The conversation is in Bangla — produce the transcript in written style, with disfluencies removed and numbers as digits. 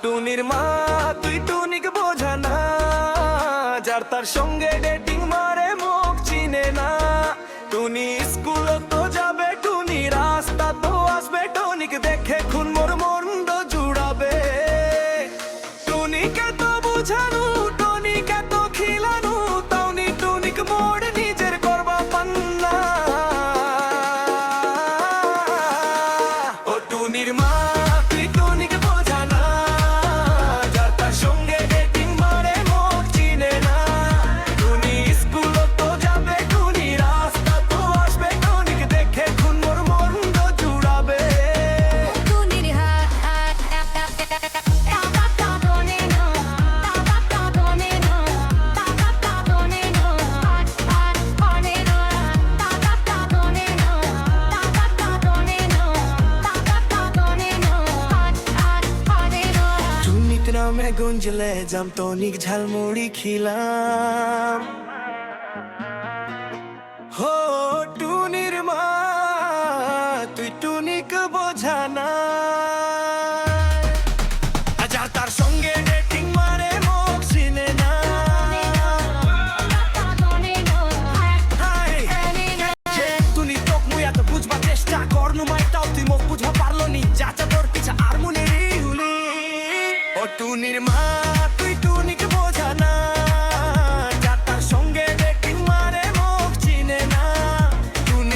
টুনির মা তুই টুনিকে বোঝা না, যার তার সঙ্গে ডেটিং মারে মুখ চিনে না। টুনি স্কুল তো যাবে, টুনি রাস্তা তো আসবে, টুনিকে দেখে খুন মোর মন্দ জুড়াবে। টুনিকে তো বুঝানো, টুনিকে তো খিলানো, তাওনি টুনিকে মোড় নিজের করবা পান্না। ও টুনির মা তুই টুনিকে বোঝা না, যার তার সঙ্গে ডেটিং মারে মুখ চিনে না। টুনি স্কুল তো যাবে, টুনি রাস্তা তো আসবে, টুনিকে দেখে খুন মোর মন্দ জুড়াবে। টুনির হাত টুনিতে নামে গুঞ্জলে জাম টনিক ঝালমুড়ি খিলাম। হো টুনির মা তুই টুনিকে বোঝা না, যার তার সঙ্গে ডেটিং মারে মুখ চিনে না। টুনি চোখ মুই এত বুঝবার চেষ্টা কর নুমাইটাও তুই মুখ বুঝবা পারলো নি, চাচা তোর পিছা আর মনে রে ও টুনির মা